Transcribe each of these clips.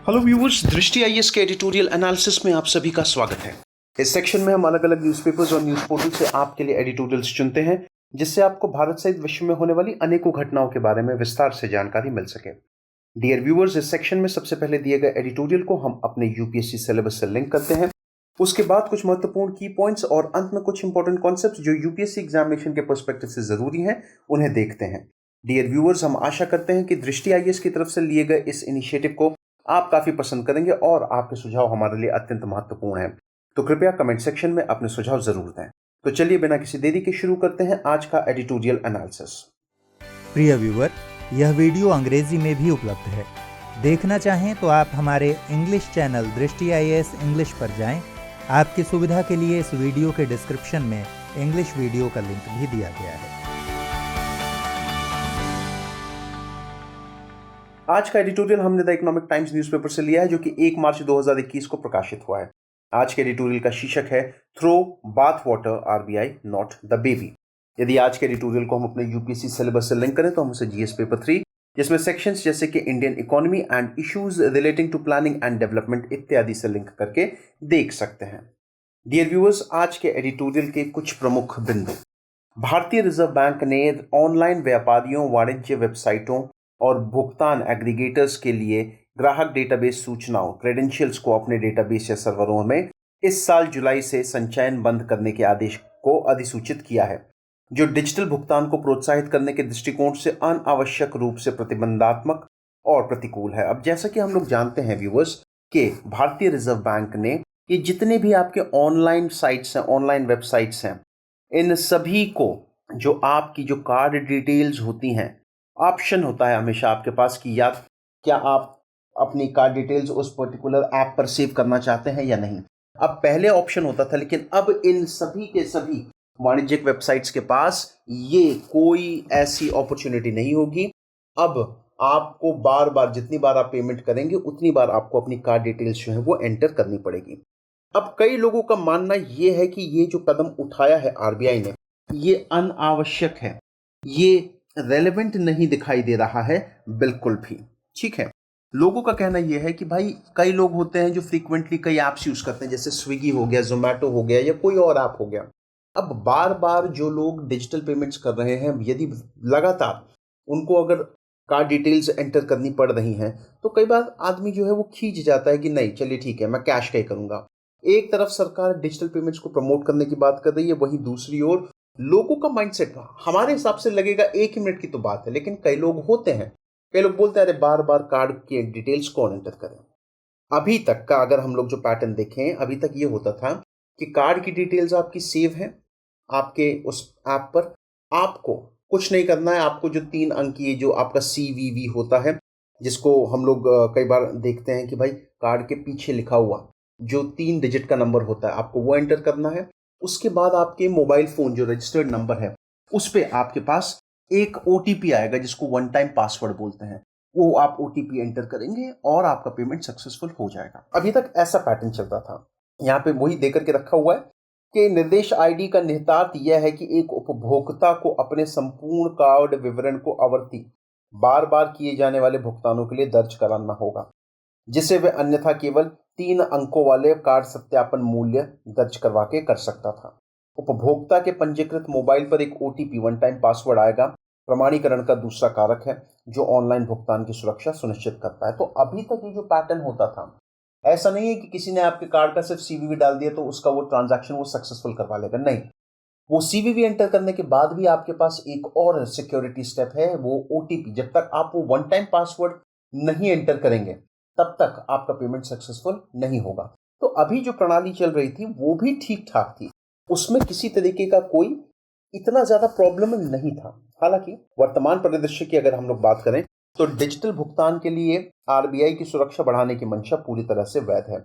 Hello viewers, दृष्टि IAS के editorial analysis में आप सभी का स्वागत है। इस सेक्शन में हम अलग अलग न्यूज़पेपर्स और न्यूज़ पोर्टल से आपके लिए एडिटोरियल्स चुनते हैं, जिससे आपको भारत सहित विश्व में होने वाली अनेकों घटनाओं के बारे में विस्तार से जानकारी मिल सके। डियर व्यूवर्स, इस सेक्शन में सबसे पहले दिए गए एडिटोरियल को हम अपने यूपीएससी सिलेबस से लिंक करते हैं। उसके बाद कुछ महत्वपूर्ण की पॉइंट्स और अंत में कुछ इंपॉर्टेंट कॉन्सेप्ट जो यूपीएससी एग्जामिनेशन के पर्सपेक्टिव से जरूरी हैं, उन्हें देखते हैं। डियर व्यूवर्स, हम आशा करते हैं कि दृष्टि आईएएस की तरफ से लिए गए इस इनिशिएटिव को आप काफी पसंद करेंगे और आपके सुझाव हमारे लिए अत्यंत महत्वपूर्ण हैं। तो कृपया कमेंट सेक्शन में अपने सुझाव जरूर दें। तो चलिए बिना किसी देरी के शुरू करते हैं आज का एडिटोरियल एनालिसिस। प्रिय व्यूअर, यह वीडियो अंग्रेजी में भी उपलब्ध है। देखना चाहें तो आप हमारे इंग्लिश चैनल दृष्टि आईएएस इंग्लिश पर जाएं। आपकी सुविधा के लिए इस वीडियो के डिस्क्रिप्शन में इंग्लिश वीडियो का लिंक भी दिया गया है। आज का एडिटोरियल हमने द इकोनॉमिक टाइम्स न्यूज़पेपर से लिया है, जो कि 1 मार्च 2021 को प्रकाशित हुआ है। आज के एडिटोरियल का शीर्षक है throw bath water RBI not the baby. यदि आज के एडिटोरियल को हम अपने यूपीएससी सिलेबस से लिंक करें तो हम उसे जीएस पेपर 3, जिसमें सेक्शंस जैसे कि Indian economy and issues relating to planning and development इत्यादि से लिंक करके देख सकते हैं। डियर व्यूअर्स, आज के एडिटोरियल के कुछ प्रमुख बिंदु। भारतीय रिजर्व बैंक ने ऑनलाइन व्यापारियों, वाणिज्य वेबसाइटों और भुगतान एग्रीगेटर्स के लिए ग्राहक डेटाबेस सूचनाओं क्रेडेंशियल्स को अपने डेटाबेस या सर्वरों में इस साल जुलाई से संचयन बंद करने के आदेश को अधिसूचित किया है, जो डिजिटल भुगतान को प्रोत्साहित करने के दृष्टिकोण से अनावश्यक रूप से प्रतिबंधात्मक और प्रतिकूल है। अब जैसा कि हम लोग जानते हैं व्यूअर्स कि भारतीय रिजर्व बैंक ने ये जितने भी आपके ऑनलाइन साइट्स हैं, ऑनलाइन वेबसाइट्स हैं, इन सभी को जो आपकी जो कार्ड डिटेल्स होती हैं, ऑप्शन होता है हमेशा आपके पास कि या क्या आप अपनी कार्ड डिटेल्स उस पर्टिकुलर ऐप पर सेव करना चाहते हैं या नहीं। अब पहले ऑप्शन होता था, लेकिन अब इन सभी के सभी वाणिज्यिक वेबसाइट्स के पास ये कोई ऐसी अपॉर्चुनिटी नहीं होगी। अब आपको बार बार, जितनी बार आप पेमेंट करेंगे उतनी बार आपको अपनी कार्ड डिटेल्स जो है वो एंटर करनी पड़ेगी। अब कई लोगों का मानना ये है कि ये जो कदम उठाया है आरबीआई ने, ये अनावश्यक है, ये रेलेवेंट नहीं दिखाई दे रहा है बिल्कुल भी। ठीक है, लोगों का कहना यह है कि भाई कई लोग होते हैं जो फ्रीक्वेंटली कई ऐप्स यूज करते हैं, जैसे स्विगी हो गया, जोमेटो हो गया या कोई और ऐप हो गया। अब बार बार जो लोग डिजिटल पेमेंट्स कर रहे हैं, यदि लगातार उनको अगर कार्ड डिटेल्स एंटर करनी पड़ रही हैं, तो कई बार आदमी जो है वो खींच जाता है कि नहीं, चलिए ठीक है, मैं कैश का ही करूंगा। एक तरफ सरकार डिजिटल पेमेंट्स को प्रमोट करने की बात कर रही है, वहीं दूसरी ओर लोगों का माइंडसेट हमारे हिसाब से लगेगा 1 ही मिनट की तो बात है, लेकिन कई लोग होते हैं, कई लोग बोलते हैं अरे बार बार कार्ड की डिटेल्स कौन एंटर करें। अभी तक का अगर हम लोग जो पैटर्न देखें, अभी तक ये होता था कि कार्ड की डिटेल्स आपकी सेव है आपके उस ऐप पर, आपको कुछ नहीं करना है। आपको जो 3 अंकीय जो आपका सीवीवी होता है, जिसको हम लोग कई बार देखते हैं कि भाई कार्ड के पीछे लिखा हुआ जो 3 डिजिट का नंबर होता है, आपको वो एंटर करना है। उसके बाद आपके मोबाइल फोन जो रजिस्टर्ड नंबर है, उस पे आपके पास एक ओटीपी आएगा, जिसको वन टाइम पासवर्ड बोलते हैं। वो आप ओटीपी एंटर करेंगे और आपका पेमेंट सक्सेसफुल हो जाएगा। अभी तक ऐसा पैटर्न चलता था। यहाँ पे वही देकर के रखा हुआ है कि निर्देश आईडी का निहितार्थ यह है कि एक उपभोक्ता को अपने संपूर्ण कार्ड विवरण को आवर्ती बार बार किए जाने वाले भुगतानों के लिए दर्ज कराना होगा, जिसे वे अन्यथा केवल 3 अंकों वाले कार्ड सत्यापन मूल्य दर्ज करवा के कर सकता था। उपभोक्ता के पंजीकृत मोबाइल पर एक ओटीपी वन टाइम पासवर्ड आएगा, प्रमाणीकरण का दूसरा कारक है जो ऑनलाइन भुगतान की सुरक्षा सुनिश्चित करता है। तो अभी तक ये जो पैटर्न होता था, ऐसा नहीं है कि किसी ने आपके कार्ड का सिर्फ सीवीवी डाल दिया तो उसका वो ट्रांजैक्शन वो सक्सेसफुल करवा लेगा। नहीं, वो सीवीवी एंटर करने के बाद भी आपके पास एक और सिक्योरिटी स्टेप है, वो ओटीपी। जब तक आप वो वन टाइम पासवर्ड नहीं एंटर करेंगे, तब तक आपका पेमेंट सक्सेसफुल नहीं होगा। तो अभी जो प्रणाली चल रही थी वो भी ठीक ठाक थी, उसमें किसी तरीके का कोई इतना ज्यादा प्रॉब्लम नहीं था। हालांकि वर्तमान परिदृश्य की अगर हम लोग बात करें तो डिजिटल भुगतान के लिए आरबीआई की सुरक्षा बढ़ाने की मंशा पूरी तरह से वैध है,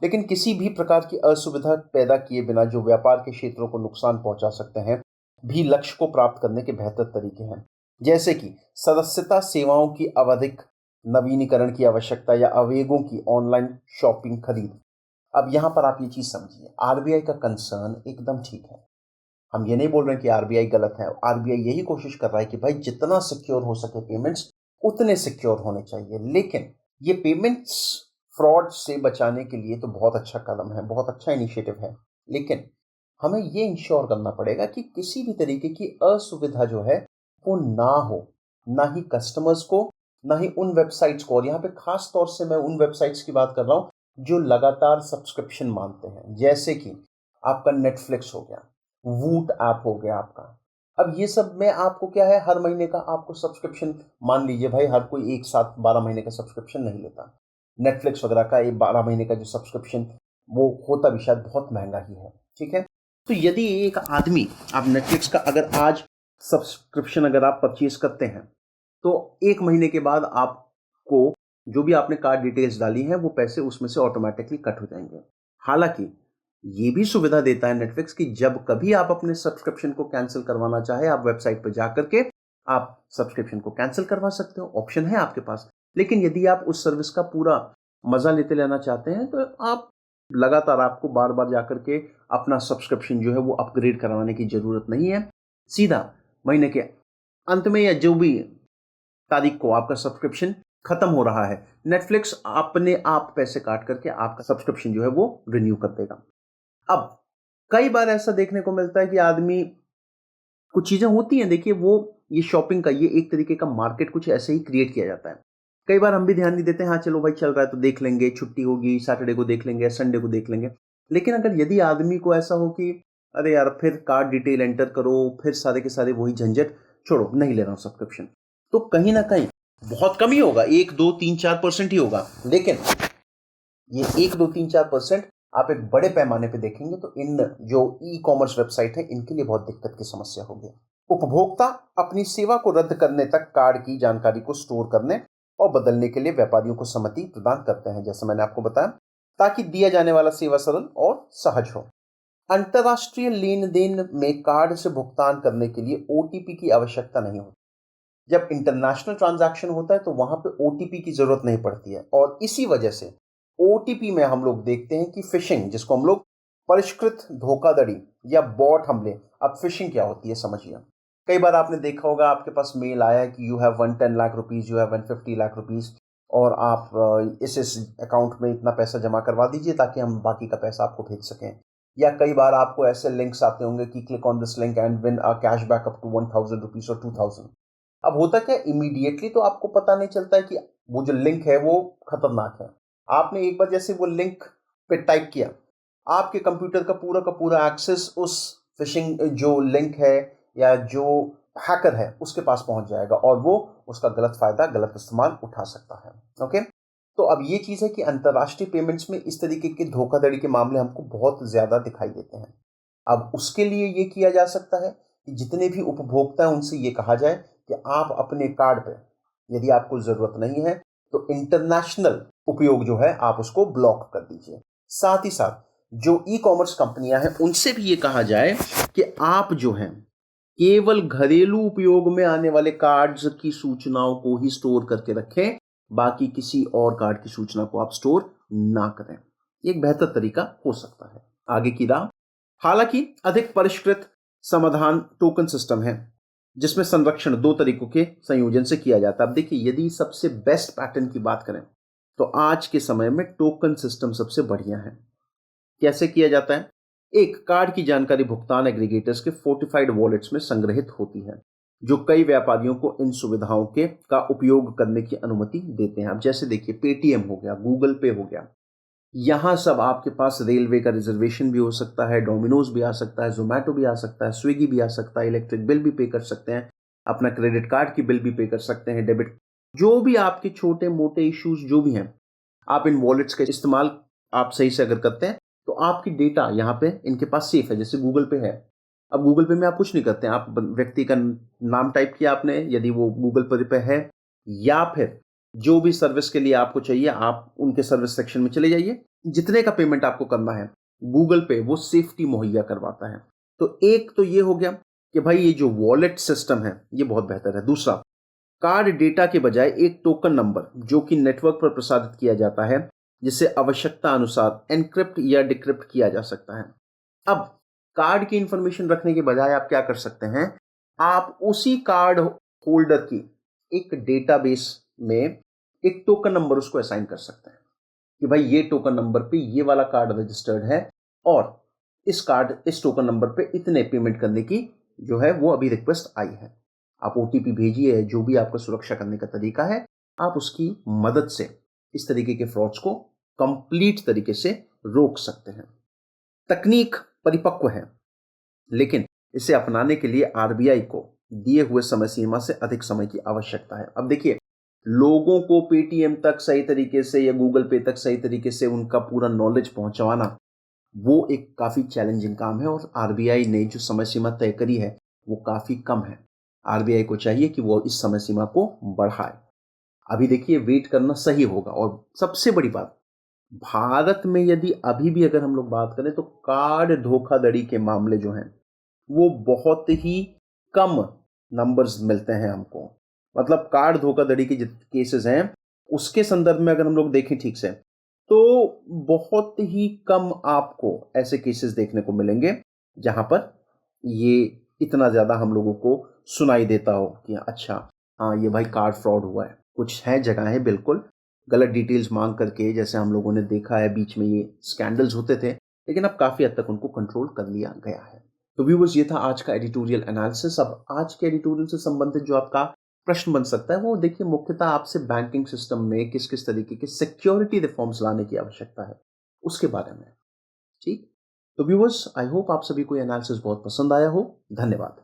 लेकिन किसी भी प्रकार की असुविधा पैदा किए बिना जो व्यापार के क्षेत्रों को नुकसान पहुंचा सकते हैं भी लक्ष्य को प्राप्त करने के बेहतर तरीके हैं, जैसे कि सदस्यता सेवाओं की आवधिक नवीनीकरण की आवश्यकता या आवेगों की ऑनलाइन शॉपिंग खरीद। अब यहां पर आप ये चीज समझिए, आरबीआई का कंसर्न एकदम ठीक है। हम ये नहीं बोल रहे हैं कि आरबीआई गलत है। आरबीआई यही कोशिश कर रहा है कि भाई जितना सिक्योर हो सके पेमेंट्स, उतने सिक्योर होने चाहिए, लेकिन ये पेमेंट्स फ्रॉड से बचाने के लिए तो बहुत अच्छा कदम है, बहुत अच्छा इनिशिएटिव है, लेकिन हमें ये इंश्योर करना पड़ेगा कि किसी भी तरीके की असुविधा जो है वो ना हो, ना ही कस्टमर्स को, ना ही उन वेबसाइट्स को। और यहाँ पे खास तौर से मैं उन वेबसाइट्स की बात कर रहा हूँ जो लगातार सब्सक्रिप्शन मांगते हैं, जैसे कि आपका नेटफ्लिक्स हो गया, वूट ऐप हो गया आपका। अब ये सब में आपको क्या है, हर महीने का आपको सब्सक्रिप्शन, मान लीजिए भाई हर कोई एक साथ 12 महीने का सब्सक्रिप्शन नहीं लेता। नेटफ्लिक्स वगैरह का एक 12 महीने का जो सब्सक्रिप्शन वो होता भी शायद बहुत महंगा ही है, ठीक है। तो यदि एक आदमी, आप नेटफ्लिक्स का अगर आज सब्सक्रिप्शन अगर आप परचेज करते हैं तो एक महीने के बाद आपको जो भी आपने कार्ड डिटेल्स डाली हैं वो पैसे उसमें से ऑटोमेटिकली कट हो जाएंगे। हालांकि ये भी सुविधा देता है नेटफ्लिक्स कि जब कभी आप अपने सब्सक्रिप्शन को कैंसिल करवाना चाहे, आप वेबसाइट पर जाकर के आप सब्सक्रिप्शन को कैंसिल करवा सकते हो, ऑप्शन है आपके पास। लेकिन यदि आप उस सर्विस का पूरा मजा लेते लेना चाहते हैं तो आप लगातार, आपको बार बार जाकर के अपना सब्सक्रिप्शन जो है वो अपग्रेड करवाने की जरूरत नहीं है। सीधा महीने के अंत में या जो भी तारीख को आपका सब्सक्रिप्शन खत्म हो रहा है, नेटफ्लिक्स अपने आप पैसे काट करके आपका सब्सक्रिप्शन जो है वो रिन्यू कर देगा। अब कई बार ऐसा देखने को मिलता है कि आदमी, कुछ चीजें होती हैं, देखिए वो ये शॉपिंग का ये एक तरीके का मार्केट कुछ ऐसे ही क्रिएट किया जाता है। कई बार हम भी ध्यान नहीं देते, हाँ चलो भाई चल रहा है तो देख लेंगे, छुट्टी होगी सैटरडे को देख लेंगे, संडे को देख लेंगे। लेकिन अगर यदि आदमी को ऐसा हो कि अरे यार फिर कार्ड डिटेल एंटर करो, फिर सारे के सारे वही झंझट, छोड़ो नहीं ले रहा हूं सब्सक्रिप्शन, तो कहीं ना कहीं बहुत कम ही होगा, 1 2 3 4% ही होगा। लेकिन ये 1 2 3 4% आप एक बड़े पैमाने पे देखेंगे तो इन जो ई कॉमर्स वेबसाइट है इनके लिए बहुत दिक्कत की समस्या होगी। उपभोक्ता अपनी सेवा को रद्द करने तक कार्ड की जानकारी को स्टोर करने और बदलने के लिए व्यापारियों को सहमति प्रदान करते हैं, जैसे मैंने आपको बताया, ताकि दिया जाने वाला सेवा सरल और सहज हो। अंतर्राष्ट्रीय लेन देन में कार्ड से भुगतान करने के लिए ओटीपी की आवश्यकता नहीं होती। जब इंटरनेशनल ट्रांजैक्शन होता है तो वहां पे ओटीपी की जरूरत नहीं पड़ती है, और इसी वजह से ओटीपी में हम लोग देखते हैं कि फिशिंग, जिसको हम लोग परिष्कृत धोखाधड़ी या बॉट हमले, अब फिशिंग क्या होती है समझिए। कई बार आपने देखा होगा आपके पास मेल आया है कि you have 110 lakh rupees, you have 150 lakh rupees, और आप इस अकाउंट में इतना पैसा जमा करवा दीजिए ताकि हम बाकी का पैसा आपको भेज सकें। या कई बार आपको ऐसे लिंक्स आते होंगे कि click on this link and win a cashback up to 1000 rupees और 2000। अब होता क्या, इमीडिएटली तो आपको पता नहीं चलता है कि वो जो लिंक है वो खतरनाक है। आपने एक बार जैसे वो लिंक पे टाइप किया, आपके कंप्यूटर का पूरा एक्सेस उस फिशिंग जो लिंक है या जो हैकर है उसके पास पहुंच जाएगा, और वो उसका गलत फायदा, गलत इस्तेमाल उठा सकता है। ओके, तो अब ये चीज है कि अंतर्राष्ट्रीय पेमेंट्स में इस तरीके के धोखाधड़ी के मामले हमको बहुत ज्यादा दिखाई देते हैं। अब उसके लिए ये किया जा सकता है कि जितने भी उपभोक्ता हैं उनसे ये कहा जाए कि आप अपने कार्ड पे, यदि आपको जरूरत नहीं है तो इंटरनेशनल उपयोग जो है आप उसको ब्लॉक कर दीजिए। साथ ही साथ जो ई कॉमर्स कंपनियां हैं उनसे भी ये कहा जाए कि आप जो है केवल घरेलू उपयोग में आने वाले कार्ड्स की सूचनाओं को ही स्टोर करके रखें, बाकी किसी और कार्ड की सूचना को आप स्टोर ना करें। एक बेहतर तरीका हो सकता है आगे की राह। हालांकि अधिक परिष्कृत समाधान टोकन सिस्टम है, जिसमें संरक्षण 2 तरीकों के संयोजन से किया जाता है। अब देखिए, यदि सबसे बेस्ट पैटर्न की बात करें तो आज के समय में टोकन सिस्टम सबसे बढ़िया है। कैसे किया जाता है? एक, कार्ड की जानकारी भुगतान एग्रीगेटर्स के फोर्टिफाइड वॉलेट्स में संग्रहित होती है, जो कई व्यापारियों को इन सुविधाओं के का उपयोग करने की अनुमति देते हैं। अब जैसे देखिए, पेटीएम हो गया, गूगल पे हो गया, यहां सब आपके पास रेलवे का रिजर्वेशन भी हो सकता है, डोमिनोज भी आ सकता है, जोमेटो भी आ सकता है, स्विगी भी आ सकता है, इलेक्ट्रिक बिल भी पे कर सकते हैं, अपना क्रेडिट कार्ड की बिल भी पे कर सकते हैं, डेबिट, जो भी आपके छोटे मोटे इश्यूज जो भी हैं, आप इन वॉलेट्स का इस्तेमाल आप सही से अगर करते हैं तो आपकी डेटा यहाँ पे इनके पास सेफ है। जैसे गूगल पे है, अब गूगल पे में आप कुछ नहीं करते हैं, आप व्यक्ति का नाम टाइप किया आपने, यदि वो गूगल पे है, या फिर जो भी सर्विस के लिए आपको चाहिए आप उनके सर्विस सेक्शन में चले जाइए, जितने का पेमेंट आपको करना है गूगल पे वो सेफ्टी मुहैया करवाता है। तो एक तो ये हो गया कि भाई ये जो वॉलेट सिस्टम है ये बहुत बेहतर है। दूसरा, कार्ड डेटा के बजाय एक टोकन नंबर जो कि नेटवर्क पर प्रसारित किया जाता है, जिसे आवश्यकता अनुसार एनक्रिप्ट या डिक्रिप्ट किया जा सकता है। अब कार्ड की इंफॉर्मेशन रखने के बजाय आप क्या कर सकते हैं, आप उसी कार्ड होल्डर की एक डेटाबेस में एक टोकन नंबर उसको असाइन कर सकते हैं। कि भाई ये टोकन नंबर पे ये वाला कार्ड रजिस्टर्ड है और इस टोकन नंबर पे इतने पेमेंट करने की जो है वो अभी रिक्वेस्ट आई है। आप ओटीपी भेजिए, जो भी आपका सुरक्षा करने का तरीका है, आप उसकी मदद से इस तरीके के फ्रॉड्स को कंप्लीट तरीके से रोक सकते हैं। तकनीक परिपक्व है, लेकिन इसे अपनाने के लिए आरबीआई को दिए हुए समय सीमा से अधिक समय की आवश्यकता है। अब देखिए, लोगों को पेटीएम तक सही तरीके से या गूगल पे तक सही तरीके से उनका पूरा नॉलेज पहुंचवाना वो एक काफी चैलेंजिंग काम है और आरबीआई ने जो समय सीमा तय करी है वो काफी कम है। आरबीआई को चाहिए कि वो इस समय सीमा को बढ़ाए। अभी देखिए, वेट करना सही होगा। और सबसे बड़ी बात, भारत में यदि अभी भी अगर हम लोग बात करें तो कार्ड धोखाधड़ी के मामले जो हैं वो बहुत ही कम नंबर्स मिलते हैं हमको। मतलब कार्ड धोखाधड़ी के जितने केसेस हैं उसके संदर्भ में अगर हम लोग देखें ठीक से तो बहुत ही कम आपको ऐसे केसेस देखने को मिलेंगे जहां पर ये इतना ज्यादा हम लोगों को सुनाई देता हो कि अच्छा हाँ ये भाई कार्ड फ्रॉड हुआ है। कुछ है जगहें बिल्कुल गलत डिटेल्स मांग करके, जैसे हम लोगों ने देखा है बीच में ये स्कैंडल्स होते थे, लेकिन अब काफी हद तक उनको कंट्रोल कर लिया गया है। तो व्यूअर्स, ये था आज का एडिटोरियल एनालिसिस। अब आज के एडिटोरियल से संबंधित जो आपका प्रश्न बन सकता है वो देखिए मुख्यतः आपसे बैंकिंग सिस्टम में किस किस तरीके के सिक्योरिटी रिफॉर्म्स लाने की आवश्यकता है उसके बारे में। ठीक, तो व्यूअर्स, आई होप आप सभी को एनालिसिस बहुत पसंद आया हो। धन्यवाद।